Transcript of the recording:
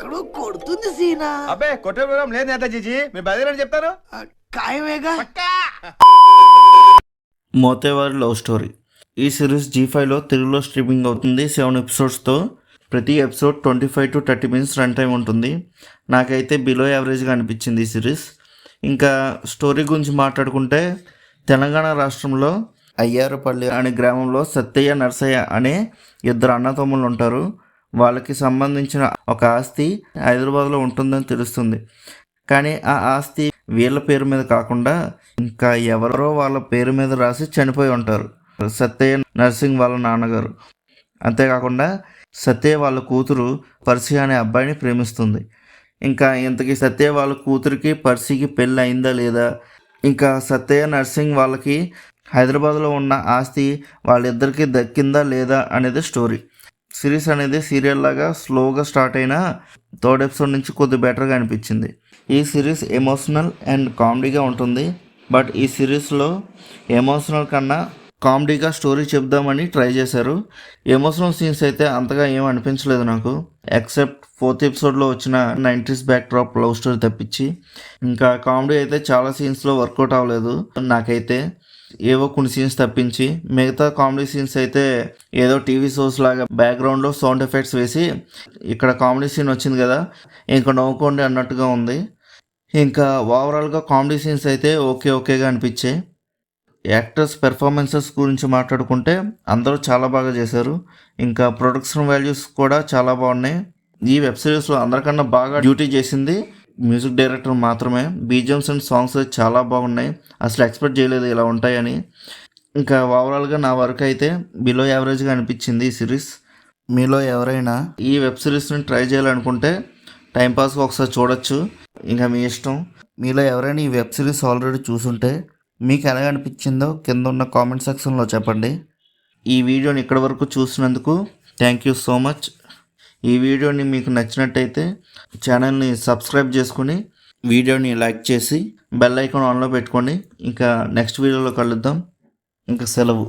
ఎక్కడో కొడుతుంది సీనా. అబ్బే కొట్టే ప్రోగ్రాం లేదు నేతాజీజీ, మీరు బదిలీ చెప్తారు. ఖాయమేగా. Motevari love story. ఈ సిరీస్ G5లో తెలుగులో స్ట్రీమింగ్ అవుతుంది 7 ఎపిసోడ్స్తో. ప్రతి episode 25 to 30 minutes run time ఉంటుంది. నాకైతే బిలో యావరేజ్గా అనిపించింది ఈ సిరీస్. ఇంకా స్టోరీ గురించి మాట్లాడుకుంటే, తెలంగాణ రాష్ట్రంలో అయ్యారుపల్లి అనే గ్రామంలో సత్తయ్య నర్సయ్య అనే ఇద్దరు అన్నతమ్ముళ్ళు ఉంటారు. వాళ్ళకి సంబంధించిన ఒక ఆస్తి హైదరాబాద్లో ఉంటుందని తెలుస్తుంది. కానీ ఆ ఆస్తి వీళ్ళ పేరు మీద కాకుండా ఇంకా ఎవరో వాళ్ళ పేరు మీద రాసి చనిపోయి ఉంటారు. సత్తయ్య నర్సింగ్ వాళ్ళ నాన్నగారు. అంతేకాకుండా సత్తయ్య వాళ్ళ కూతురు పర్సి అనే అబ్బాయిని ప్రేమిస్తుంది. ఇంకా ఇంతకీ సత్తయ్య వాళ్ళ కూతురికి పర్సికి పెళ్ళి అయిందా లేదా, ఇంకా సత్తయ్య నర్సింగ్ వాళ్ళకి హైదరాబాద్లో ఉన్న ఆస్తి వాళ్ళిద్దరికీ దక్కిందా లేదా అనేది స్టోరీ. సిరీస్ అనేది సీరియల్ లాగా స్లోగా స్టార్ట్ అయినా థర్డ్ ఎపిసోడ్ నుంచి కొద్ది బెటర్గా అనిపించింది. ఈ సిరీస్ ఎమోషనల్ అండ్ కామెడీగా ఉంటుంది. బట్ ఈ సిరీస్లో ఎమోషనల్ కన్నా కామెడీగా స్టోరీ చెప్దామని ట్రై చేశారు. ఎమోషనల్ సీన్స్ అయితే అంతగా ఏం అనిపించలేదు నాకు, ఎక్సెప్ట్ 4th ఎపిసోడ్లో వచ్చిన 90s back drop love story తప్పించి. ఇంకా కామెడీ అయితే చాలా సీన్స్లో వర్కౌట్ అవ్వలేదు నాకైతే, ఏవో కొన్ని సీన్స్ తప్పించి. మిగతా కామెడీ సీన్స్ అయితే ఏదో టీవీ షోస్ లాగా బ్యాక్గ్రౌండ్లో సౌండ్ ఎఫెక్ట్స్ వేసి ఇక్కడ కామెడీ సీన్ వచ్చింది కదా ఇంకా నవ్వుకోండి అన్నట్టుగా ఉంది. ఇంకా ఓవరాల్గా కామెడీ సీన్స్ అయితే ఓకేగా అనిపించాయి. యాక్టర్స్ పెర్ఫార్మెన్సెస్ గురించి మాట్లాడుకుంటే అందరూ చాలా బాగా చేశారు. ఇంకా ప్రొడక్షన్ వాల్యూస్ కూడా చాలా బాగున్నాయి. ఈ వెబ్ సిరీస్లో అందరికన్నా బాగా డ్యూటీ చేసింది మ్యూజిక్ డైరెక్టర్ మాత్రమే. బీజిఎమ్స్ అండ్ సాంగ్స్ చాలా బాగున్నాయి. అసలు ఎక్స్పెక్ట్ చేయలేదు ఇలా ఉంటాయని. ఇంకా ఓవరాల్గా నా వరకు అయితే బిలో యావరేజ్గా అనిపించింది ఈ సిరీస్. మీలో ఎవరైనా ఈ వెబ్ సిరీస్ని ట్రై చేయాలనుకుంటే టైంపాస్గా ఒకసారి చూడొచ్చు, ఇంకా మీ ఇష్టం. మీలో ఎవరైనా ఈ వెబ్ సిరీస్ ఆల్రెడీ చూసుంటే మీకు ఎలా అనిపించిందో కింద ఉన్న కామెంట్ సెక్షన్లో చెప్పండి. ఈ వీడియోని ఇక్కడి వరకు చూసినందుకు థ్యాంక్ యూ సో మచ్. ఈ వీడియోని మీకు నచ్చినట్టయితే ఛానల్ని సబ్స్క్రైబ్ చేసుకుని వీడియోని లైక్ చేసి బెల్ ఐకాన్ ఆన్లో పెట్టుకోండి. ఇంకా నెక్స్ట్ వీడియోలో కలుద్దాం. ఇంకా సెలవు.